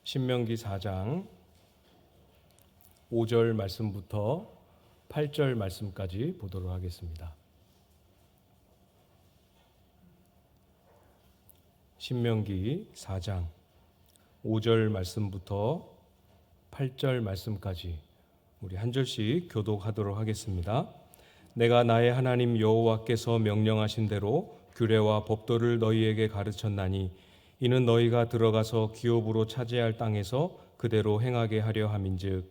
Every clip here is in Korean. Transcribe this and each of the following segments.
신명기 4장 5절 말씀부터 8절 말씀까지 보도록 하겠습니다. 신명기 4장 5절 말씀부터 8절 말씀까지 우리 한 절씩 교독하도록 하겠습니다. 내가 나의 하나님 여호와께서 명령하신 대로 규례와 법도를 너희에게 가르쳤나니 이는 너희가 들어가서 기업으로 차지할 땅에서 그대로 행하게 하려 함인즉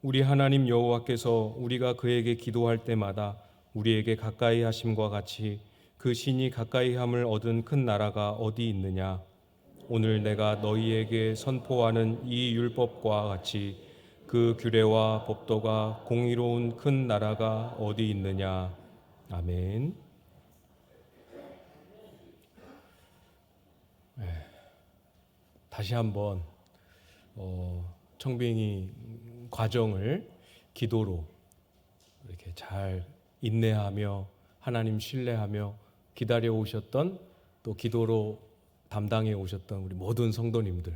우리 하나님 여호와께서 우리가 그에게 기도할 때마다 우리에게 가까이 하심과 같이 그 신이 가까이함을 얻은 큰 나라가 어디 있느냐? 오늘 내가 너희에게 선포하는 이 율법과 같이 그 규례와 법도가 공의로운 큰 나라가 어디 있느냐? 아멘. 다시 한번 청빙이 과정을 기도로 이렇게 잘 인내하며 하나님 신뢰하며 기다려 오셨던, 또 기도로 담당해 오셨던 우리 모든 성도님들,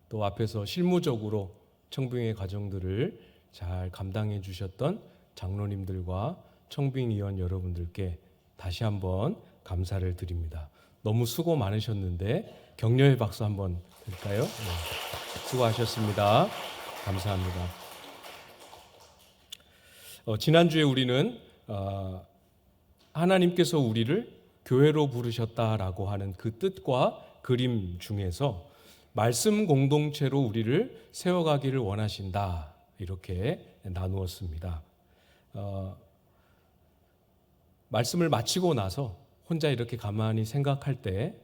또 앞에서 실무적으로 청빙의 과정들을 잘 감당해 주셨던 장로님들과 청빙위원 여러분들께 다시 한번 감사를 드립니다. 너무 수고 많으셨는데 격려의 박수 한번 드릴까요? 네. 수고하셨습니다. 감사합니다. 지난주에 우리는 하나님께서 우리를 교회로 부르셨다라고 하는 그 뜻과 그림 중에서 말씀 공동체로 우리를 세워가기를 원하신다, 이렇게 나누었습니다. 말씀을 마치고 나서 혼자 이렇게 가만히 생각할 때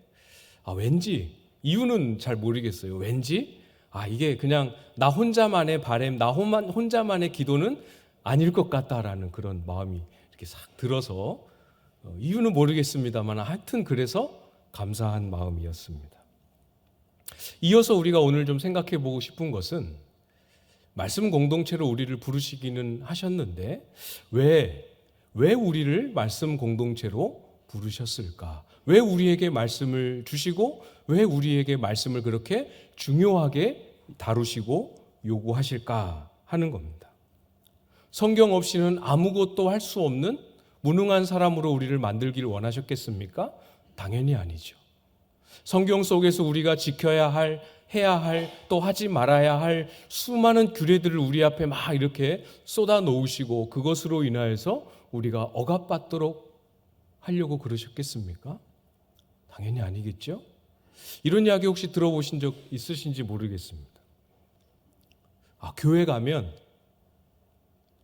왠지, 이유는 잘 모르겠어요. 왠지 이게 그냥 나 혼자만의 바람, 나 혼자만의 기도는 아닐 것 같다라는 그런 마음이 이렇게 싹 들어서, 이유는 모르겠습니다만 하여튼 그래서 감사한 마음이었습니다. 이어서 우리가 오늘 좀 생각해 보고 싶은 것은, 말씀 공동체로 우리를 부르시기는 하셨는데 왜 우리를 말씀 공동체로 부르셨을까? 왜 우리에게 말씀을 주시고 왜 우리에게 말씀을 그렇게 중요하게 다루시고 요구하실까 하는 겁니다. 성경 없이는 아무것도 할 수 없는 무능한 사람으로 우리를 만들기를 원하셨겠습니까? 당연히 아니죠. 성경 속에서 우리가 지켜야 할, 해야 할, 또 하지 말아야 할 수많은 규례들을 우리 앞에 막 이렇게 쏟아 놓으시고 그것으로 인하여서 우리가 억압받도록 하려고 그러셨겠습니까? 당연히 아니겠죠? 이런 이야기 혹시 들어보신 적 있으신지 모르겠습니다. 교회 가면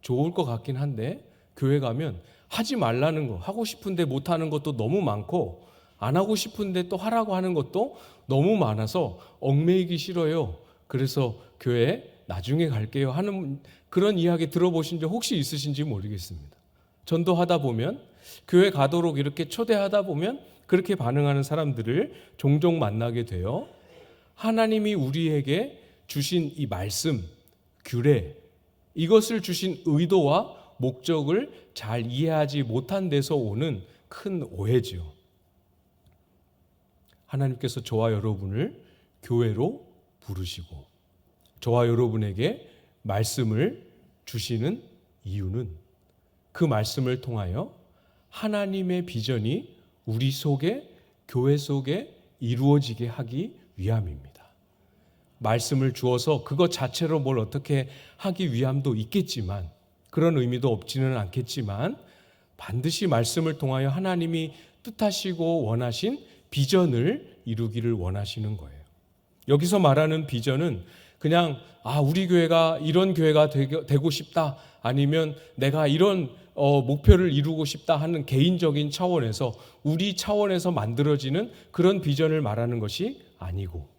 좋을 것 같긴 한데, 교회 가면 하지 말라는 거, 하고 싶은데 못하는 것도 너무 많고, 안 하고 싶은데 또 하라고 하는 것도 너무 많아서 얽매이기 싫어요. 그래서 교회 나중에 갈게요 하는 그런 이야기 들어보신 적 혹시 있으신지 모르겠습니다. 전도하다 보면, 교회 가도록 이렇게 초대하다 보면 그렇게 반응하는 사람들을 종종 만나게 돼요. 하나님이 우리에게 주신 이 말씀, 규례, 이것을 주신 의도와 목적을 잘 이해하지 못한 데서 오는 큰 오해죠. 하나님께서 저와 여러분을 교회로 부르시고 저와 여러분에게 말씀을 주시는 이유는 그 말씀을 통하여 하나님의 비전이 우리 속에, 교회 속에 이루어지게 하기 위함입니다. 말씀을 주어서 그것 자체로 뭘 어떻게 하기 위함도 있겠지만, 그런 의미도 없지는 않겠지만, 반드시 말씀을 통하여 하나님이 뜻하시고 원하신 비전을 이루기를 원하시는 거예요. 여기서 말하는 비전은 그냥 우리 교회가 이런 교회가 되고 싶다, 아니면 내가 이런 목표를 이루고 싶다 하는 개인적인 차원에서, 우리 차원에서 만들어지는 그런 비전을 말하는 것이 아니고,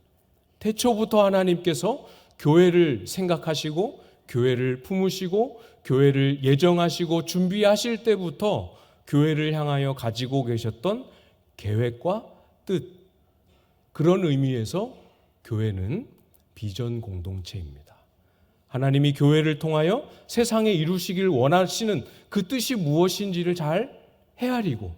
태초부터 하나님께서 교회를 생각하시고 교회를 품으시고 교회를 예정하시고 준비하실 때부터 교회를 향하여 가지고 계셨던 계획과 뜻, 그런 의미에서 교회는 비전 공동체입니다. 하나님이 교회를 통하여 세상에 이루시길 원하시는 그 뜻이 무엇인지를 잘 헤아리고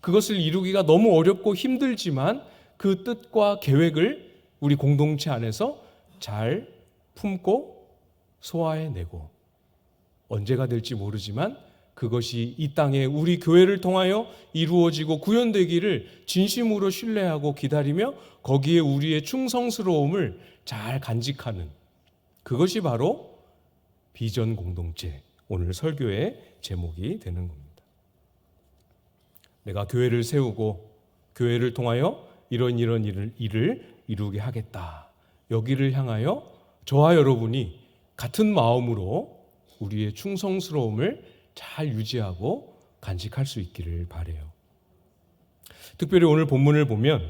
그것을 이루기가 너무 어렵고 힘들지만 그 뜻과 계획을 우리 공동체 안에서 잘 품고 소화해내고 언제가 될지 모르지만 그것이 이 땅에 우리 교회를 통하여 이루어지고 구현되기를 진심으로 신뢰하고 기다리며 거기에 우리의 충성스러움을 잘 간직하는 그것이 바로 비전 공동체, 오늘 설교의 제목이 되는 겁니다. 내가 교회를 세우고 교회를 통하여 이런 일을 이루게 하겠다. 여기를 향하여 저와 여러분이 같은 마음으로 우리의 충성스러움을 잘 유지하고 간직할 수 있기를 바라요. 특별히 오늘 본문을 보면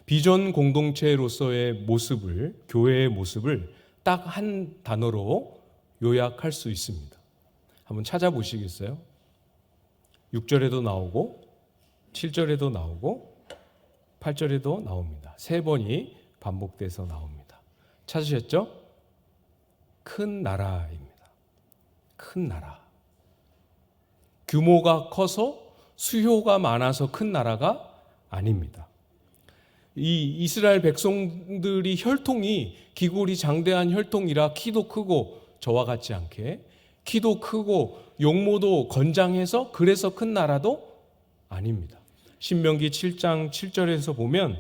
비전 공동체로서의 모습을, 교회의 모습을 딱 한 단어로 요약할 수 있습니다. 한번 찾아보시겠어요? 6절에도 나오고 7절에도 나오고 8절에도 나옵니다. 3번이 반복돼서 나옵니다. 찾으셨죠? 큰 나라입니다. 큰 나라. 규모가 커서 수요가 많아서 큰 나라가 아닙니다. 이 이스라엘 백성들이 혈통이 기골이 장대한 혈통이라 키도 크고 저와 같지 않게 키도 크고 용모도 건장해서 그래서 큰 나라도 아닙니다. 신명기 7장 7절에서 보면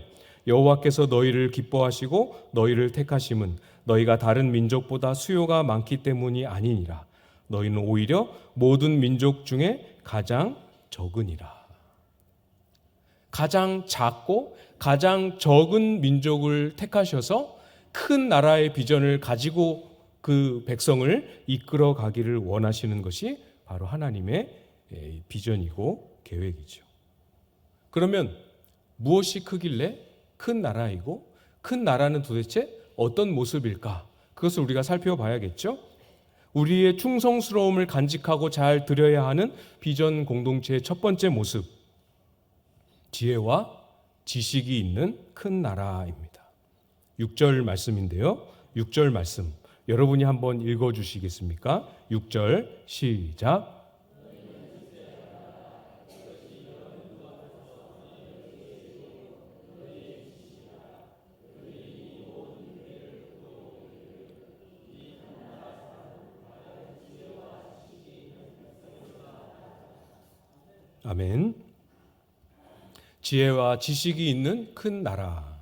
여호와께서 너희를 기뻐하시고 너희를 택하심은 너희가 다른 민족보다 수요가 많기 때문이 아니니라. 너희는 오히려 모든 민족 중에 가장 적으니라. 가장 작고 가장 적은 민족을 택하셔서 큰 나라의 비전을 가지고 그 백성을 이끌어 가기를 원하시는 것이 바로 하나님의 비전이고 계획이죠. 그러면 무엇이 크길래 큰 나라이고 큰 나라는 도대체 어떤 모습일까? 그것을 우리가 살펴봐야겠죠. 우리의 충성스러움을 간직하고 잘 드려야 하는 비전 공동체의 첫 번째 모습, 지혜와 지식이 있는 큰 나라입니다. 6절 말씀인데요. 6절 말씀 여러분이 한번 읽어주시겠습니까? 6절 시작. 아멘. 지혜와 지식이 있는 큰 나라.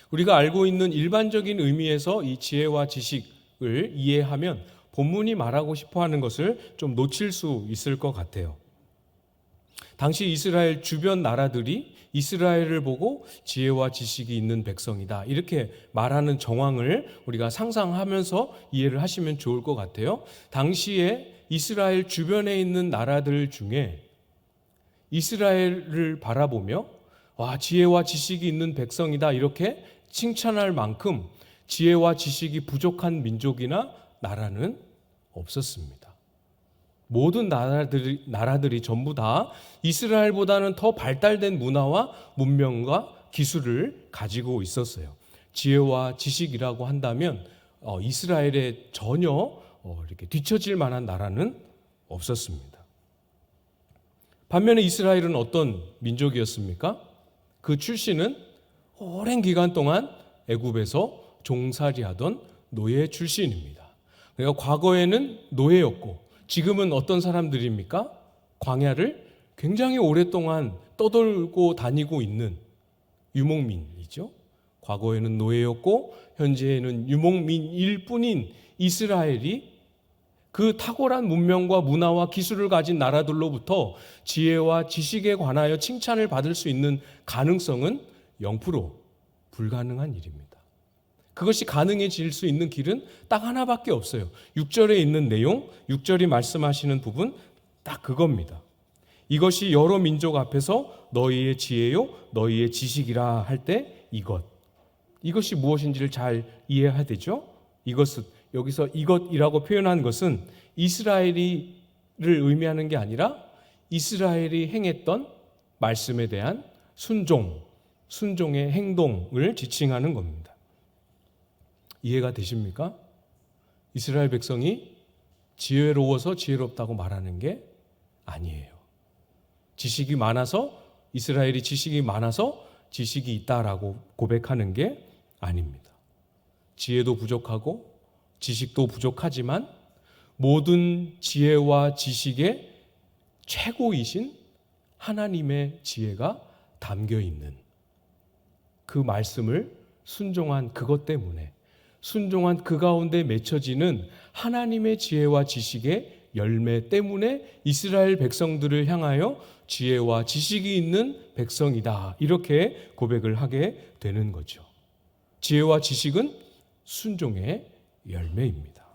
우리가 알고 있는 일반적인 의미에서 이 지혜와 지식을 이해하면 본문이 말하고 싶어 하는 것을 좀 놓칠 수 있을 것 같아요. 당시 이스라엘 주변 나라들이 이스라엘을 보고 지혜와 지식이 있는 백성이다 이렇게 말하는 정황을 우리가 상상하면서 이해를 하시면 좋을 것 같아요. 당시에 이스라엘 주변에 있는 나라들 중에 이스라엘을 바라보며 와, 지혜와 지식이 있는 백성이다 이렇게 칭찬할 만큼 지혜와 지식이 부족한 민족이나 나라는 없었습니다. 모든 나라들이 전부 다 이스라엘보다는 더 발달된 문화와 문명과 기술을 가지고 있었어요. 지혜와 지식이라고 한다면 이스라엘에 전혀 이렇게 뒤처질 만한 나라는 없었습니다. 반면에 이스라엘은 어떤 민족이었습니까? 그 출신은 오랜 기간 동안 애굽에서 종살이하던 노예 출신입니다. 그러니까 과거에는 노예였고 지금은 어떤 사람들입니까? 광야를 굉장히 오랫동안 떠돌고 다니고 있는 유목민이죠. 과거에는 노예였고 현재는 유목민일 뿐인 이스라엘이 그 탁월한 문명과 문화와 기술을 가진 나라들로부터 지혜와 지식에 관하여 칭찬을 받을 수 있는 가능성은 0% 불가능한 일입니다. 그것이 가능해질 수 있는 길은 딱 하나밖에 없어요. 6절에 있는 내용, 6절이 말씀하시는 부분 딱 그겁니다. 이것이 여러 민족 앞에서 너희의 지혜요 너희의 지식이라 할 때 이것이 무엇인지를 잘 이해해야 되죠. 이것은 여기서 이것이라고 표현한 것은 이스라엘을 의미하는 게 아니라 이스라엘이 행했던 말씀에 대한 순종, 순종의 행동을 지칭하는 겁니다. 이해가 되십니까? 이스라엘 백성이 지혜로워서 지혜롭다고 말하는 게 아니에요. 지식이 많아서, 이스라엘이 지식이 많아서 지식이 있다라고 고백하는 게 아닙니다. 지혜도 부족하고 지식도 부족하지만 모든 지혜와 지식의 최고이신 하나님의 지혜가 담겨 있는 그 말씀을 순종한 그것 때문에, 순종한 그 가운데 맺혀지는 하나님의 지혜와 지식의 열매 때문에 이스라엘 백성들을 향하여 지혜와 지식이 있는 백성이다, 이렇게 고백을 하게 되는 거죠. 지혜와 지식은 순종의 열매입니다.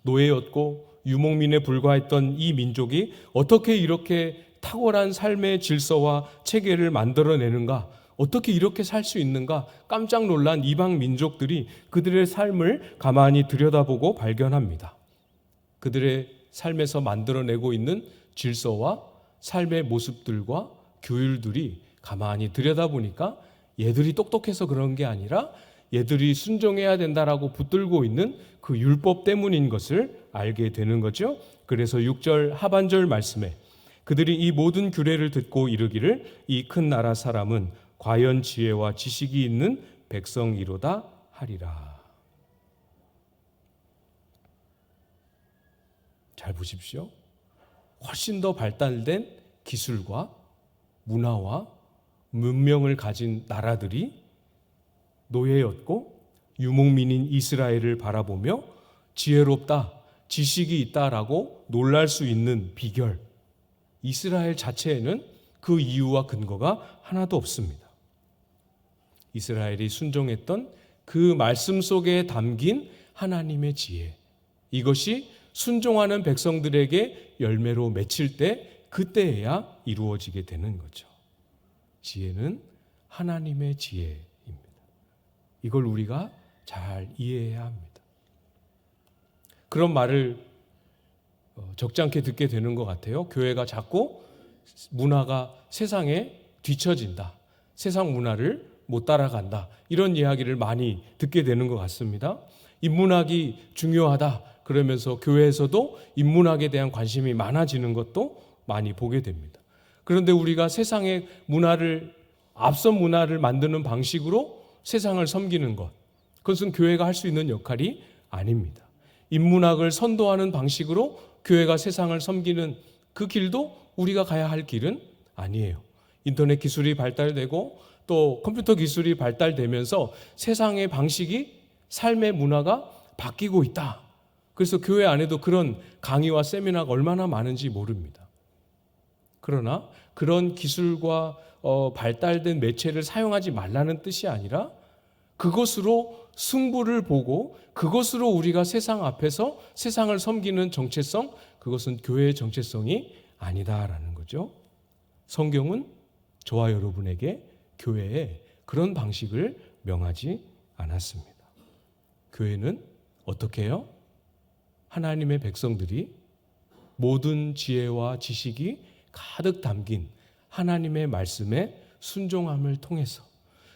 노예였고 유목민에 불과했던 이 민족이 어떻게 이렇게 탁월한 삶의 질서와 체계를 만들어내는가, 어떻게 이렇게 살 수 있는가 깜짝 놀란 이방 민족들이 그들의 삶을 가만히 들여다보고 발견합니다. 그들의 삶에서 만들어내고 있는 질서와 삶의 모습들과 규율들이 가만히 들여다보니까 얘들이 똑똑해서 그런 게 아니라 얘들이 순종해야 된다라고 붙들고 있는 그 율법 때문인 것을 알게 되는 거죠. 그래서 6절 하반절 말씀에 그들이 이 모든 규례를 듣고 이르기를 이 큰 나라 사람은 과연 지혜와 지식이 있는 백성이로다 하리라. 잘 보십시오. 훨씬 더 발달된 기술과 문화와 문명을 가진 나라들이 노예였고 유목민인 이스라엘을 바라보며 지혜롭다, 지식이 있다라고 놀랄 수 있는 비결, 이스라엘 자체에는 그 이유와 근거가 하나도 없습니다. 이스라엘이 순종했던 그 말씀 속에 담긴 하나님의 지혜, 이것이 순종하는 백성들에게 열매로 맺힐 때 그때에야 이루어지게 되는 거죠. 지혜는 하나님의 지혜입니다. 이걸 우리가 잘 이해해야 합니다. 그런 말을 적지 않게 듣게 되는 것 같아요. 교회가 자꾸 문화가 세상에 뒤처진다, 세상 문화를 못 따라간다, 이런 이야기를 많이 듣게 되는 것 같습니다. 인문학이 중요하다 그러면서 교회에서도 인문학에 대한 관심이 많아지는 것도 많이 보게 됩니다. 그런데 우리가 세상의 문화를, 앞선 문화를 만드는 방식으로 세상을 섬기는 것, 그것은 교회가 할 수 있는 역할이 아닙니다. 인문학을 선도하는 방식으로 교회가 세상을 섬기는 그 길도 우리가 가야 할 길은 아니에요. 인터넷 기술이 발달되고 또 컴퓨터 기술이 발달되면서 세상의 방식이, 삶의 문화가 바뀌고 있다. 그래서 교회 안에도 그런 강의와 세미나가 얼마나 많은지 모릅니다. 그러나 그런 기술과 발달된 매체를 사용하지 말라는 뜻이 아니라 그것으로 승부를 보고 그것으로 우리가 세상 앞에서 세상을 섬기는 정체성, 그것은 교회의 정체성이 아니다라는 거죠. 성경은 저와 여러분에게 교회에 그런 방식을 명하지 않았습니다. 교회는 어떻게 해요? 하나님의 백성들이 모든 지혜와 지식이 가득 담긴 하나님의 말씀에 순종함을 통해서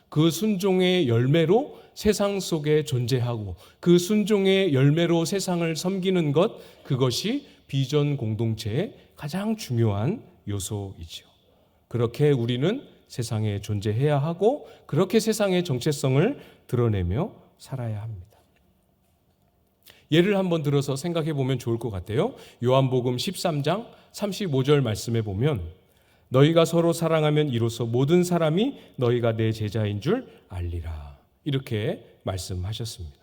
그 순종의 열매로 세상 속에 존재하고 그 순종의 열매로 세상을 섬기는 것, 그것이 비전 공동체의 가장 중요한 요소이죠. 그렇게 우리는 세상에 존재해야 하고 그렇게 세상의 정체성을 드러내며 살아야 합니다. 예를 한번 들어서 생각해 보면 좋을 것 같아요. 요한복음 13장 35절 말씀에 보면 너희가 서로 사랑하면 이로써 모든 사람이 너희가 내 제자인 줄 알리라, 이렇게 말씀하셨습니다.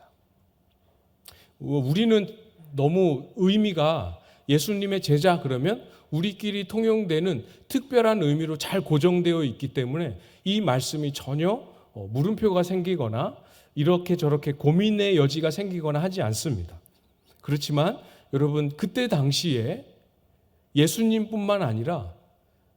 우리는 너무 의미가 예수님의 제자 그러면 우리끼리 통용되는 특별한 의미로 잘 고정되어 있기 때문에 이 말씀이 전혀 물음표가 생기거나 이렇게 저렇게 고민의 여지가 생기거나 하지 않습니다. 그렇지만 여러분, 그때 당시에 예수님뿐만 아니라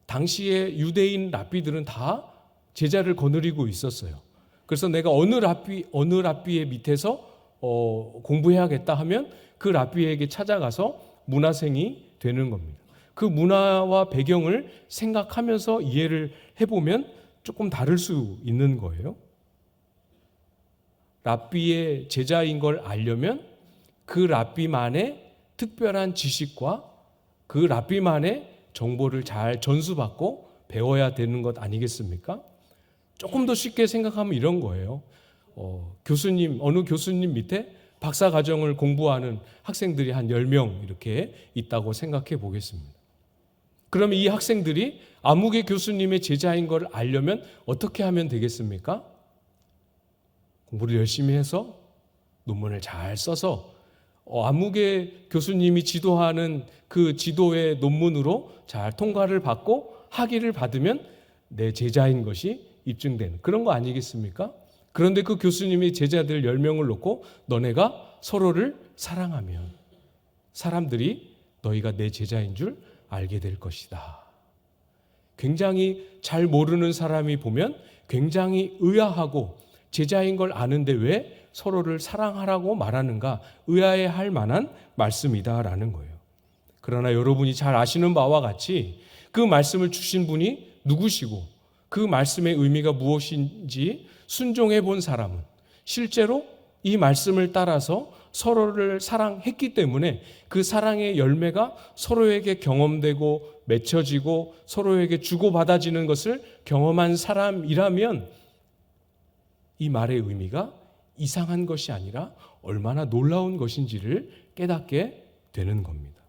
당시에 유대인 랍비들은 다 제자를 거느리고 있었어요. 그래서 내가 어느 랍비의 밑에서 공부해야겠다 하면 그 랍비에게 찾아가서 문화생이 되는 겁니다. 그 문화와 배경을 생각하면서 이해를 해보면 조금 다를 수 있는 거예요. 랍비의 제자인 걸 알려면 그 랍비만의 특별한 지식과 그 랍비만의 정보를 잘 전수받고 배워야 되는 것 아니겠습니까? 조금 더 쉽게 생각하면 이런 거예요. 어느 교수님 밑에 박사 과정을 공부하는 학생들이 한 10명 이렇게 있다고 생각해 보겠습니다. 그러면 이 학생들이 아무개 교수님의 제자인 걸 알려면 어떻게 하면 되겠습니까? 공부를 열심히 해서 논문을 잘 써서 아무개 교수님이 지도하는 그 지도의 논문으로 잘 통과를 받고 학위를 받으면 내 제자인 것이 입증되는 그런 거 아니겠습니까? 그런데 그 교수님이 제자들 10명을 놓고 너네가 서로를 사랑하면 사람들이 너희가 내 제자인 줄 알게 될 것이다. 굉장히 잘 모르는 사람이 보면 굉장히 의아하고 제자인 걸 아는데 왜 서로를 사랑하라고 말하는가 의아해할 만한 말씀이다라는 거예요. 그러나 여러분이 잘 아시는 바와 같이 그 말씀을 주신 분이 누구시고 그 말씀의 의미가 무엇인지 순종해 본 사람은 실제로 이 말씀을 따라서 서로를 사랑했기 때문에 그 사랑의 열매가 서로에게 경험되고 맺혀지고 서로에게 주고받아지는 것을 경험한 사람이라면 이 말의 의미가 이상한 것이 아니라 얼마나 놀라운 것인지를 깨닫게 되는 겁니다.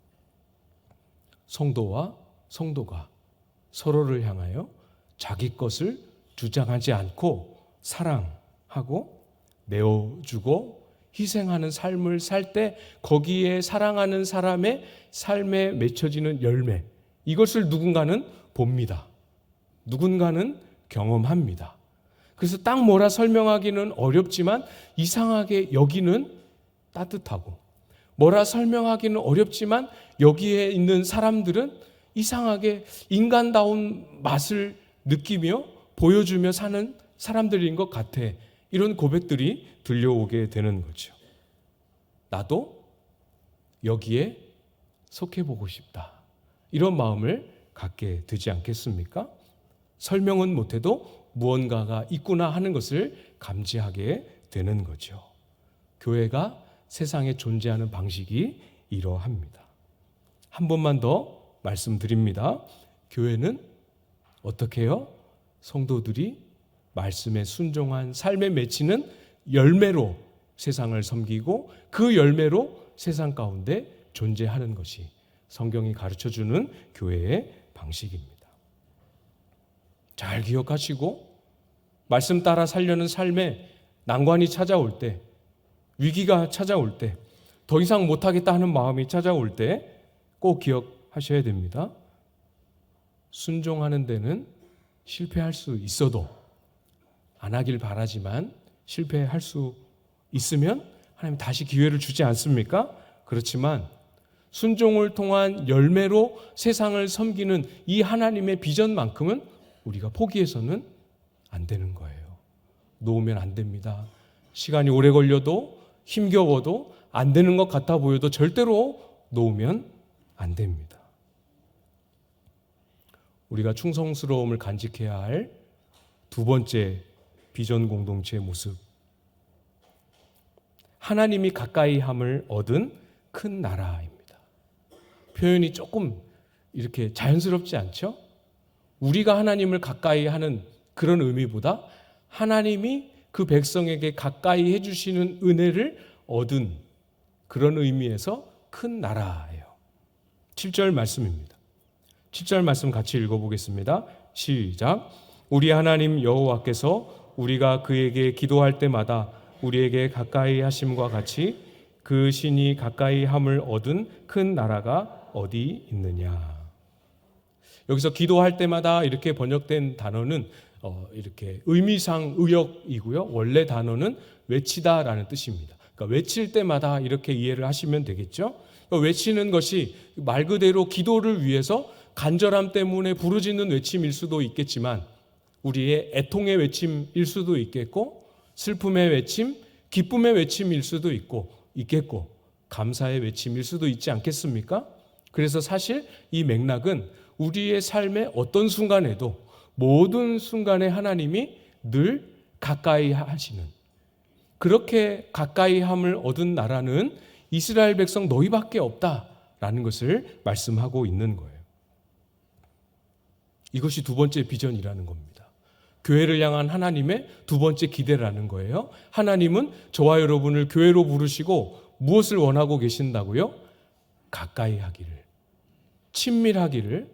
성도와 성도가 서로를 향하여 자기 것을 주장하지 않고 사랑하고 내어주고 희생하는 삶을 살 때 거기에 사랑하는 사람의 삶에 맺혀지는 열매, 이것을 누군가는 봅니다. 누군가는 경험합니다. 그래서 딱 뭐라 설명하기는 어렵지만 이상하게 여기는 따뜻하고, 뭐라 설명하기는 어렵지만 여기에 있는 사람들은 이상하게 인간다운 맛을 느끼며 보여주며 사는 사람들인 것 같아. 이런 고백들이 들려오게 되는 거죠. 나도 여기에 속해보고 싶다. 이런 마음을 갖게 되지 않겠습니까? 설명은 못해도 무언가가 있구나 하는 것을 감지하게 되는 거죠. 교회가 세상에 존재하는 방식이 이러합니다. 한 번만 더 말씀드립니다. 교회는 어떻게 해요? 성도들이 말씀에 순종한 삶에 맺히는 열매로 세상을 섬기고 그 열매로 세상 가운데 존재하는 것이 성경이 가르쳐주는 교회의 방식입니다. 잘 기억하시고 말씀 따라 살려는 삶에 난관이 찾아올 때, 위기가 찾아올 때, 더 이상 못하겠다 하는 마음이 찾아올 때 꼭 기억하셔야 됩니다. 순종하는 데는 실패할 수 있어도, 안 하길 바라지만 실패할 수 있으면 하나님 다시 기회를 주지 않습니까? 그렇지만 순종을 통한 열매로 세상을 섬기는 이 하나님의 비전만큼은 우리가 포기해서는 안 되는 거예요. 놓으면 안 됩니다. 시간이 오래 걸려도 힘겨워도 안 되는 것 같아 보여도 절대로 놓으면 안 됩니다. 우리가 충성스러움을 간직해야 할 두 번째 비전 공동체의 모습, 하나님이 가까이 함을 얻은 큰 나라입니다. 표현이 조금 이렇게 자연스럽지 않죠? 우리가 하나님을 가까이 하는 그런 의미보다 하나님이 그 백성에게 가까이 해주시는 은혜를 얻은 그런 의미에서 큰 나라예요. 7절 말씀입니다. 7절 말씀 같이 읽어보겠습니다. 시작. 우리 하나님 여호와께서 우리가 그에게 기도할 때마다 우리에게 가까이 하심과 같이 그 신이 가까이 함을 얻은 큰 나라가 어디 있느냐. 여기서 기도할 때마다 이렇게 번역된 단어는 이렇게 의미상 의역이고요. 원래 단어는 외치다라는 뜻입니다. 그러니까 외칠 때마다 이렇게 이해를 하시면 되겠죠. 외치는 것이 말 그대로 기도를 위해서 간절함 때문에 부르짖는 외침일 수도 있겠지만 우리의 애통의 외침일 수도 있겠고 슬픔의 외침, 기쁨의 외침일 수도 있겠고 감사의 외침일 수도 있지 않겠습니까? 그래서 사실 이 맥락은 우리의 삶의 어떤 순간에도 모든 순간에 하나님이 늘 가까이 하시는, 그렇게 가까이 함을 얻은 나라는 이스라엘 백성 너희밖에 없다라는 것을 말씀하고 있는 거예요. 이것이 두 번째 비전이라는 겁니다. 교회를 향한 하나님의 두 번째 기대라는 거예요. 하나님은 저와 여러분을 교회로 부르시고 무엇을 원하고 계신다고요? 가까이 하기를, 친밀하기를,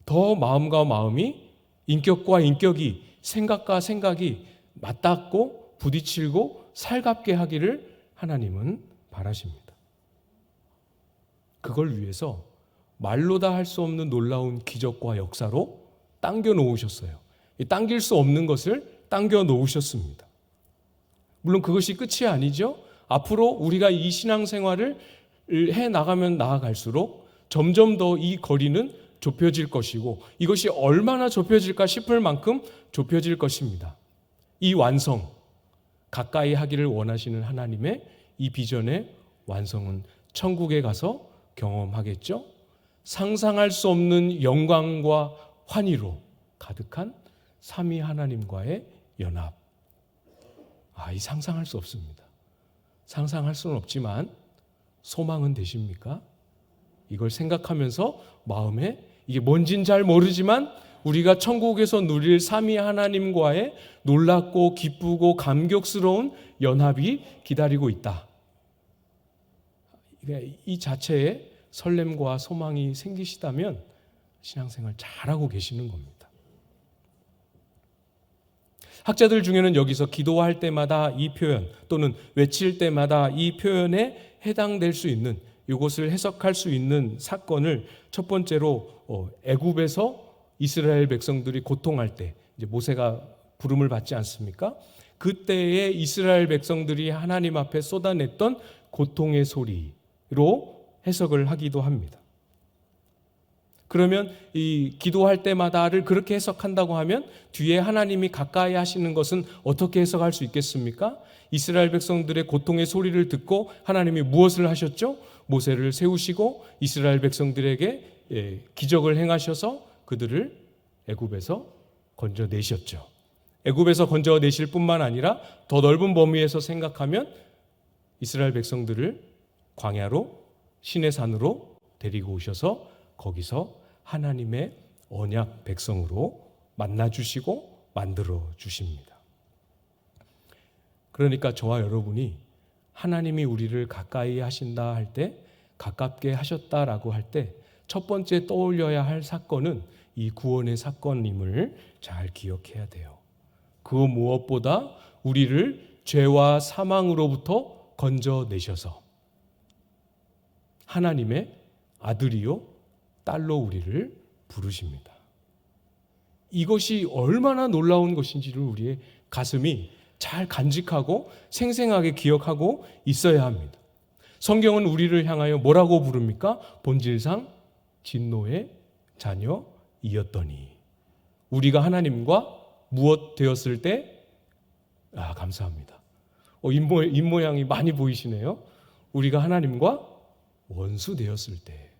더 마음과 마음이, 인격과 인격이, 생각과 생각이 맞닿고 부딪히고 살갑게 하기를 하나님은 바라십니다. 그걸 위해서 말로 다 할 수 없는 놀라운 기적과 역사로 당겨 놓으셨어요. 당길 수 없는 것을 당겨 놓으셨습니다. 물론 그것이 끝이 아니죠. 앞으로 우리가 이 신앙생활을 해 나가면 나아갈수록 점점 더 이 거리는 좁혀질 것이고, 이것이 얼마나 좁혀질까 싶을 만큼 좁혀질 것입니다. 이 완성, 가까이 하기를 원하시는 하나님의 이 비전의 완성은 천국에 가서 경험하겠죠. 상상할 수 없는 영광과 환희로 가득한 삼위 하나님과의 연합. 이 상상할 수 없습니다. 상상할 수는 없지만 소망은 되십니까? 이걸 생각하면서 마음에, 이게 뭔진 잘 모르지만 우리가 천국에서 누릴 삼위 하나님과의 놀랍고 기쁘고 감격스러운 연합이 기다리고 있다. 이 자체에 설렘과 소망이 생기시다면 신앙생활 잘하고 계시는 겁니다. 학자들 중에는 여기서 기도할 때마다 이 표현, 또는 외칠 때마다 이 표현에 해당될 수 있는, 이것을 해석할 수 있는 사건을 첫 번째로 애굽에서 이스라엘 백성들이 고통할 때, 이제 모세가 부름을 받지 않습니까? 그때에 이스라엘 백성들이 하나님 앞에 쏟아냈던 고통의 소리로 해석을 하기도 합니다. 그러면 이 기도할 때마다를 그렇게 해석한다고 하면 뒤에 하나님이 가까이 하시는 것은 어떻게 해석할 수 있겠습니까? 이스라엘 백성들의 고통의 소리를 듣고 하나님이 무엇을 하셨죠? 모세를 세우시고 이스라엘 백성들에게 기적을 행하셔서 그들을 애굽에서 건져내셨죠. 애굽에서 건져내실 뿐만 아니라 더 넓은 범위에서 생각하면 이스라엘 백성들을 광야로, 시내산으로 데리고 오셔서 거기서 하나님의 언약 백성으로 만나주시고 만들어 주십니다. 그러니까 저와 여러분이 하나님이 우리를 가까이 하신다 할 때, 가깝게 하셨다라고 할 때 첫 번째 떠올려야 할 사건은 이 구원의 사건임을 잘 기억해야 돼요. 그 무엇보다 우리를 죄와 사망으로부터 건져내셔서 하나님의 아들이요 딸로 우리를 부르십니다. 이것이 얼마나 놀라운 것인지를 우리의 가슴이 잘 간직하고 생생하게 기억하고 있어야 합니다. 성경은 우리를 향하여 뭐라고 부릅니까? 본질상 진노의 자녀이었더니. 우리가 하나님과 무엇 되었을 때? 감사합니다. 입모양이 많이 보이시네요. 우리가 하나님과 원수 되었을 때.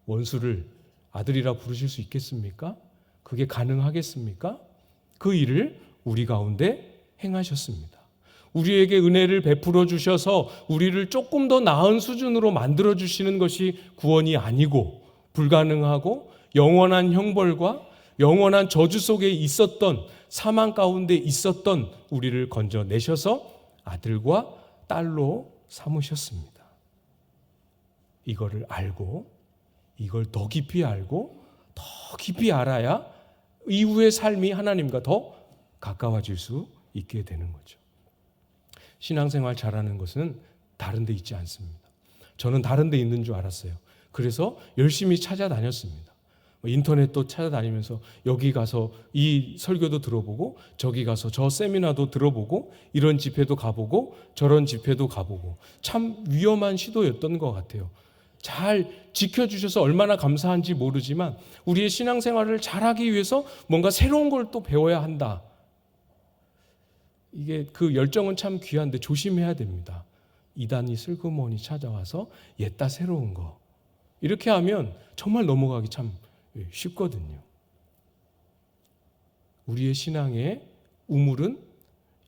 원수를 아들이라 부르실 수 있겠습니까? 그게 가능하겠습니까? 그 일을 우리 가운데 행하셨습니다. 우리에게 은혜를 베풀어 주셔서 우리를 조금 더 나은 수준으로 만들어 주시는 것이 구원이 아니고, 불가능하고 영원한 형벌과 영원한 저주 속에 있었던, 사망 가운데 있었던 우리를 건져내셔서 아들과 딸로 삼으셨습니다. 이거를 알고, 이걸 더 깊이 알고 더 깊이 알아야 이후의 삶이 하나님과 더 가까워질 수 있게 되는 거죠. 신앙생활 잘하는 것은 다른 데 있지 않습니다. 저는 다른 데 있는 줄 알았어요. 그래서 열심히 찾아다녔습니다. 인터넷도 찾아다니면서 여기 가서 이 설교도 들어보고, 저기 가서 저 세미나도 들어보고, 이런 집회도 가보고 저런 집회도 가보고, 참 위험한 시도였던 것 같아요. 잘 지켜주셔서 얼마나 감사한지 모르지만 우리의 신앙생활을 잘하기 위해서 뭔가 새로운 걸 또 배워야 한다. 이게 그 열정은 참 귀한데 조심해야 됩니다. 이단이 슬그머니 찾아와서 옛다 새로운 거, 이렇게 하면 정말 넘어가기 참 쉽거든요. 우리의 신앙의 우물은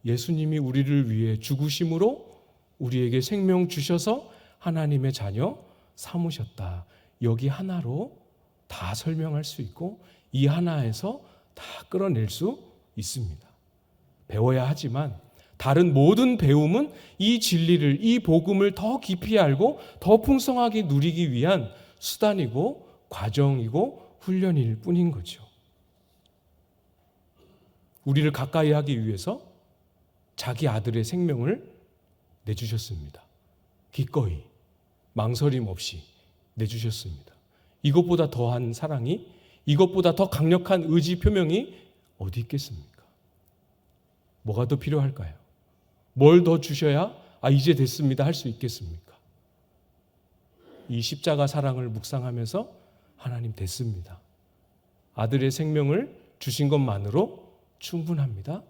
예수님이 우리를 위해 죽으심으로 우리에게 생명 주셔서 하나님의 자녀 삼으셨다. 여기 하나로 다 설명할 수 있고 이 하나에서 다 끌어낼 수 있습니다. 배워야 하지만 다른 모든 배움은 이 진리를, 이 복음을 더 깊이 알고 더 풍성하게 누리기 위한 수단이고 과정이고 훈련일 뿐인 거죠. 우리를 가까이 하기 위해서 자기 아들의 생명을 내주셨습니다. 기꺼이 망설임 없이 내주셨습니다. 이것보다 더한 사랑이, 이것보다 더 강력한 의지 표명이 어디 있겠습니까? 뭐가 더 필요할까요? 뭘 더 주셔야 이제 됐습니다 할 수 있겠습니까? 이 십자가 사랑을 묵상하면서 하나님 됐습니다. 아들의 생명을 주신 것만으로 충분합니다.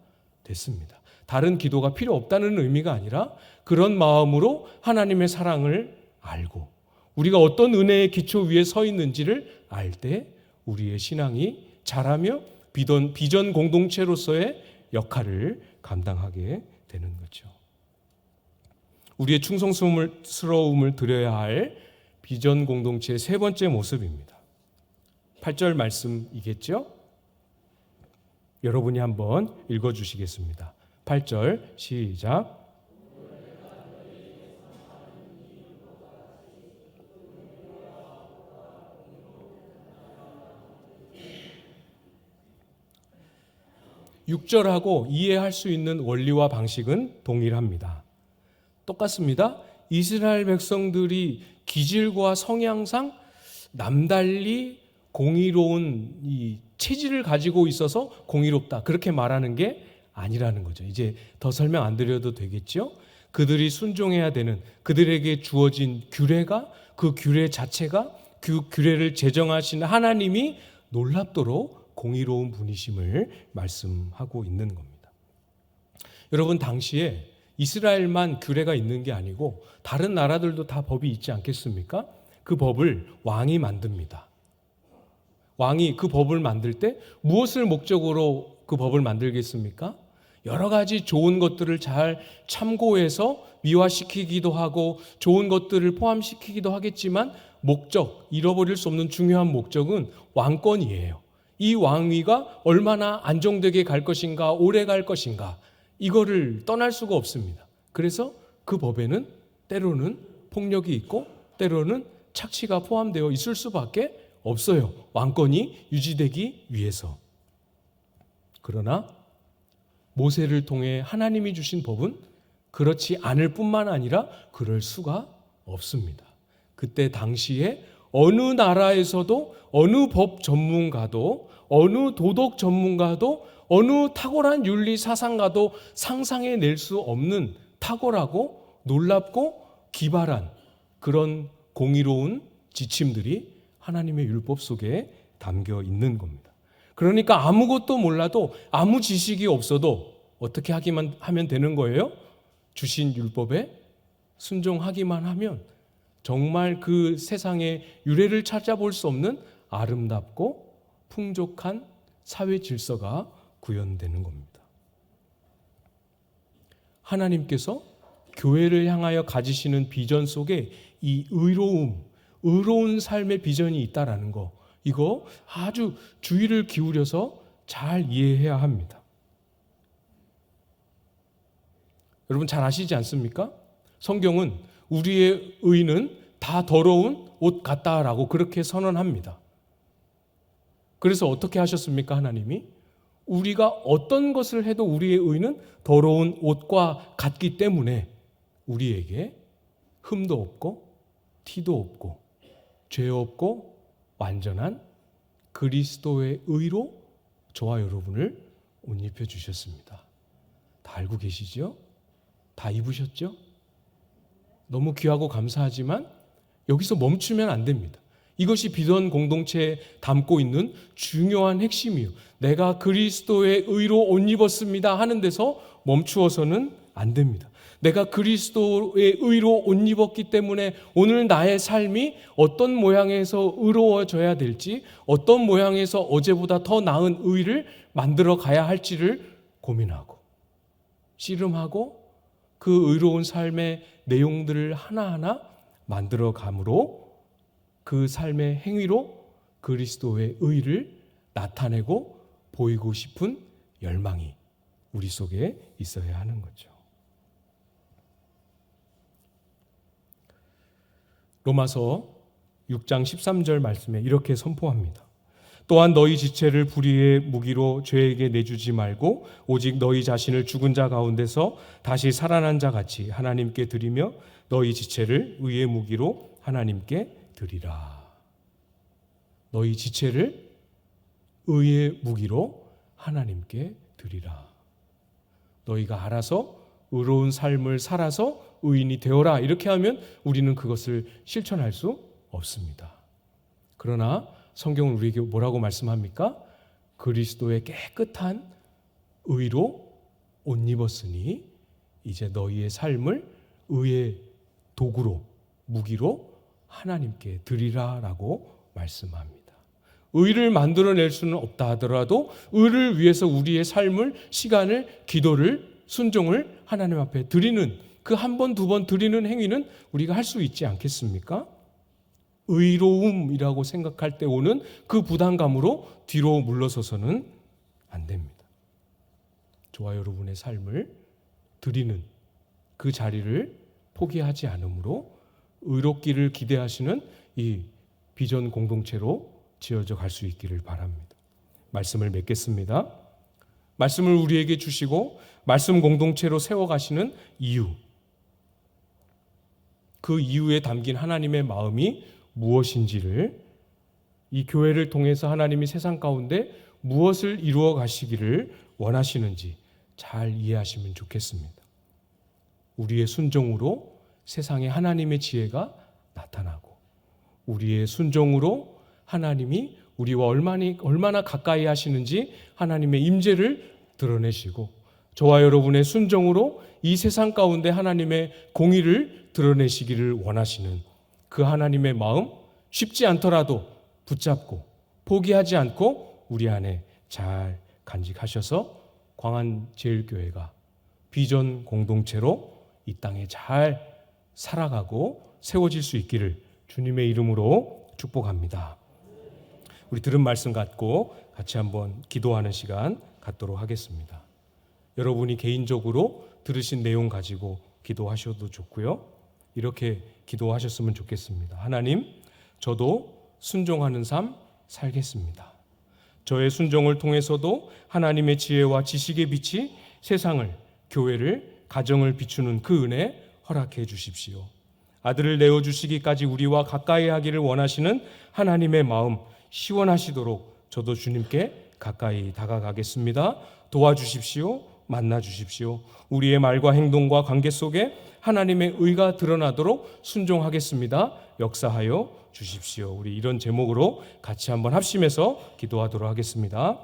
됐습니다. 다른 기도가 필요 없다는 의미가 아니라 그런 마음으로 하나님의 사랑을 알고 우리가 어떤 은혜의 기초 위에 서 있는지를 알 때 우리의 신앙이 자라며 비전 공동체로서의 역할을 감당하게 되는 거죠. 우리의 충성스러움을 드려야 할 비전 공동체의 세 번째 모습입니다. 8절 말씀이겠죠? 여러분이 한번 읽어주시겠습니다. 8절 시작. (6절하고) 이해할 수 있는 원리와 방식은 동일합니다. 똑같습니다. 이스라엘 백성들이 기질과 성향상 남달리 공의로운 이 체질을 가지고 있어서 공의롭다 그렇게 말하는 게 아니라는 거죠. 이제 더 설명 안 드려도 되겠죠? 그들이 순종해야 되는 그들에게 주어진 규례가 그 규례 자체가 그 규례를 제정하신 하나님이 놀랍도록 공의로운 분이심을 말씀하고 있는 겁니다. 여러분 당시에 이스라엘만 규례가 있는 게 아니고 다른 나라들도 다 법이 있지 않겠습니까? 그 법을 왕이 만듭니다. 왕이 그 법을 만들 때 무엇을 목적으로 그 법을 만들겠습니까? 여러 가지 좋은 것들을 잘 참고해서 미화시키기도 하고 좋은 것들을 포함시키기도 하겠지만 목적, 잃어버릴 수 없는 중요한 목적은 왕권이에요. 이 왕위가 얼마나 안정되게 갈 것인가, 오래 갈 것인가 이거를 떠날 수가 없습니다. 그래서 그 법에는 때로는 폭력이 있고 때로는 착취가 포함되어 있을 수밖에 없어요. 왕권이 유지되기 위해서. 그러나 모세를 통해 하나님이 주신 법은 그렇지 않을 뿐만 아니라 그럴 수가 없습니다. 그때 당시에 어느 나라에서도 어느 법 전문가도 어느 도덕 전문가도 어느 탁월한 윤리 사상가도 상상해낼 수 없는 탁월하고 놀랍고 기발한 그런 공의로운 지침들이 하나님의 율법 속에 담겨 있는 겁니다. 그러니까 아무것도 몰라도 아무 지식이 없어도 어떻게 하면 되는 거예요? 주신 율법에 순종하기만 하면 정말 그 세상의 유래를 찾아볼 수 없는 아름답고 풍족한 사회 질서가 구현되는 겁니다. 하나님께서 교회를 향하여 가지시는 비전 속에 이 의로운 삶의 비전이 있다라는 거, 이거 아주 주의를 기울여서 잘 이해해야 합니다. 여러분 잘 아시지 않습니까? 성경은 우리의 의는 다 더러운 옷 같다라고 그렇게 선언합니다. 그래서 어떻게 하셨습니까? 하나님이 우리가 어떤 것을 해도 우리의 의는 더러운 옷과 같기 때문에 우리에게 흠도 없고 티도 없고 죄 없고 완전한 그리스도의 의로 저와 여러분을 옷 입혀 주셨습니다. 다 알고 계시죠? 다 입으셨죠? 너무 귀하고 감사하지만 여기서 멈추면 안 됩니다. 이것이 비전 공동체에 담고 있는 중요한 핵심이에요. 내가 그리스도의 의로 옷 입었습니다 하는 데서 멈추어서는 안 됩니다. 내가 그리스도의 의로 옷 입었기 때문에 오늘 나의 삶이 어떤 모양에서 의로워져야 될지, 어떤 모양에서 어제보다 더 나은 의를 만들어 가야 할지를 고민하고 씨름하고 그 의로운 삶의 내용들을 하나하나 만들어 감으로 그 삶의 행위로 그리스도의 의를 나타내고 보이고 싶은 열망이 우리 속에 있어야 하는 거죠. 로마서 6장 13절 말씀에 이렇게 선포합니다. 또한 너희 지체를 불의의 무기로 죄에게 내주지 말고 오직 너희 자신을 죽은 자 가운데서 다시 살아난 자 같이 하나님께 드리며 너희 지체를 의의 무기로 하나님께 드리라. 너희 지체를 의의 무기로 하나님께 드리라. 너희가 알아서 의로운 삶을 살아서 의인이 되어라. 이렇게 하면 우리는 그것을 실천할 수 없습니다. 그러나 성경은 우리에게 뭐라고 말씀합니까? 그리스도의 깨끗한 의로 옷 입었으니 이제 너희의 삶을 의의 도구로, 무기로 하나님께 드리라 라고 말씀합니다. 의를 만들어낼 수는 없다 하더라도 의를 위해서 우리의 삶을, 시간을, 기도를, 순종을 하나님 앞에 드리는 그 한 번, 두 번 드리는 행위는 우리가 할 수 있지 않겠습니까? 의로움이라고 생각할 때 오는 그 부담감으로 뒤로 물러서서는 안 됩니다. 저와 여러분의 삶을 드리는 그 자리를 포기하지 않으므로 의롭기를 기대하시는 이 비전 공동체로 지어져 갈 수 있기를 바랍니다. 말씀을 맺겠습니다. 말씀을 우리에게 주시고 말씀 공동체로 세워가시는 이유, 그 이유에 담긴 하나님의 마음이 무엇인지를 이 교회를 통해서 하나님이 세상 가운데 무엇을 이루어 가시기를 원하시는지 잘 이해하시면 좋겠습니다. 우리의 순종으로 세상에 하나님의 지혜가 나타나고 우리의 순종으로 하나님이 우리와 얼마나 가까이 하시는지 하나님의 임재를 드러내시고 저와 여러분의 순종으로 이 세상 가운데 하나님의 공의를 드러내시기를 원하시는 그 하나님의 마음 쉽지 않더라도 붙잡고 포기하지 않고 우리 안에 잘 간직하셔서 광안제일교회가 비전 공동체로 이 땅에 잘 살아가고 세워질 수 있기를 주님의 이름으로 축복합니다. 우리 들은 말씀 갖고 같이 한번 기도하는 시간 갖도록 하겠습니다. 여러분이 개인적으로 들으신 내용 가지고 기도하셔도 좋고요. 이렇게 기도하셨으면 좋겠습니다. 하나님, 저도 순종하는 삶 살겠습니다. 저의 순종을 통해서도 하나님의 지혜와 지식의 빛이 세상을, 교회를, 가정을 비추는 그 은혜 허락해 주십시오. 아들을 내어주시기까지 우리와 가까이 하기를 원하시는 하나님의 마음 시원하시도록 저도 주님께 가까이 다가가겠습니다. 도와주십시오. 만나 주십시오. 우리의 말과 행동과 관계 속에 하나님의 의가 드러나도록 순종하겠습니다. 역사하여 주십시오. 우리 이런 제목으로 같이 한번 합심해서 기도하도록 하겠습니다.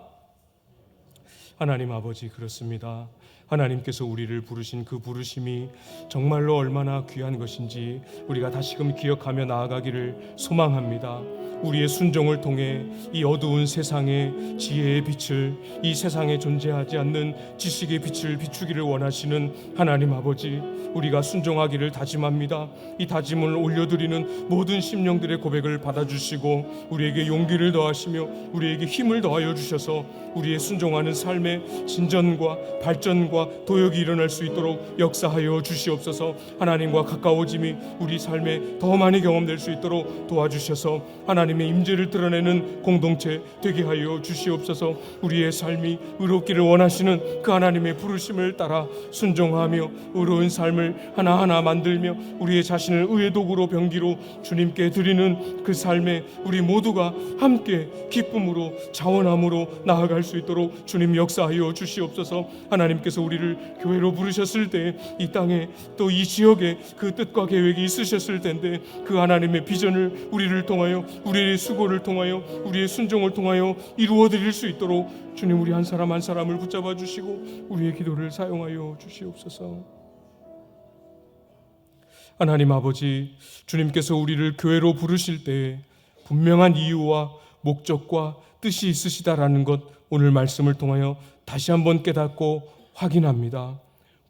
하나님 아버지, 그렇습니다. 하나님께서 우리를 부르신 그 부르심이 정말로 얼마나 귀한 것인지 우리가 다시금 기억하며 나아가기를 소망합니다. 우리의 순종을 통해 이 어두운 세상에 지혜의 빛을, 이 세상에 존재하지 않는 지식의 빛을 비추기를 원하시는 하나님 아버지, 우리가 순종하기를 다짐합니다. 이 다짐을 올려드리는 모든 심령들의 고백을 받아주시고 우리에게 용기를 더하시며 우리에게 힘을 더하여 주셔서 우리의 순종하는 삶의 진전과 발전과 도역이 일어날 수 있도록 역사하여 주시옵소서. 하나님과 가까워짐이 우리 삶에 더 많이 경험될 수 있도록 도와주셔서 하나님의 임재를 드러내는 공동체 되게 하여 주시옵소서. 우리의 삶이 의롭기를 원하시는 그 하나님의 부르심을 따라 순종하며 의로운 삶을 하나하나 만들며 우리의 자신을 의의 도구로 병기로 주님께 드리는 그 삶에 우리 모두가 함께 기쁨으로 자원함으로 나아갈 수 있도록 주님 역사하여 주시옵소서. 하나님께서 우리를 교회로 부르셨을 때 이 땅에 또 이 지역에 그 뜻과 계획이 있으셨을 텐데 그 하나님의 비전을 우리를 통하여 우리의 수고를 통하여 우리의 순종을 통하여 이루어 드릴 수 있도록 주님 우리 한 사람 한 사람을 붙잡아 주시고 우리의 기도를 사용하여 주시옵소서. 하나님 아버지, 주님께서 우리를 교회로 부르실 때에 분명한 이유와 목적과 뜻이 있으시다라는 것, 오늘 말씀을 통하여 다시 한번 깨닫고 확인합니다.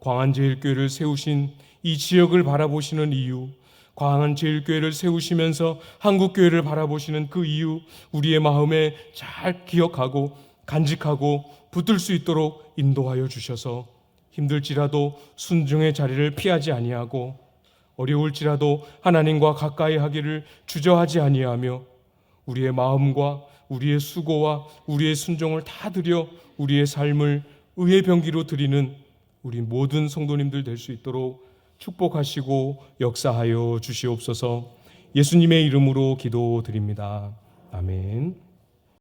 광안제일교회를 세우신 이 지역을 바라보시는 이유, 광안제일교회를 세우시면서 한국교회를 바라보시는 그 이유, 우리의 마음에 잘 기억하고 간직하고 붙들 수 있도록 인도하여 주셔서 힘들지라도 순종의 자리를 피하지 아니하고 어려울지라도 하나님과 가까이 하기를 주저하지 아니하며 우리의 마음과 우리의 수고와 우리의 순종을 다 드려 우리의 삶을 의의 병기로 드리는 우리 모든 성도님들 될 수 있도록 축복하시고 역사하여 주시옵소서. 예수님의 이름으로 기도드립니다. 아멘.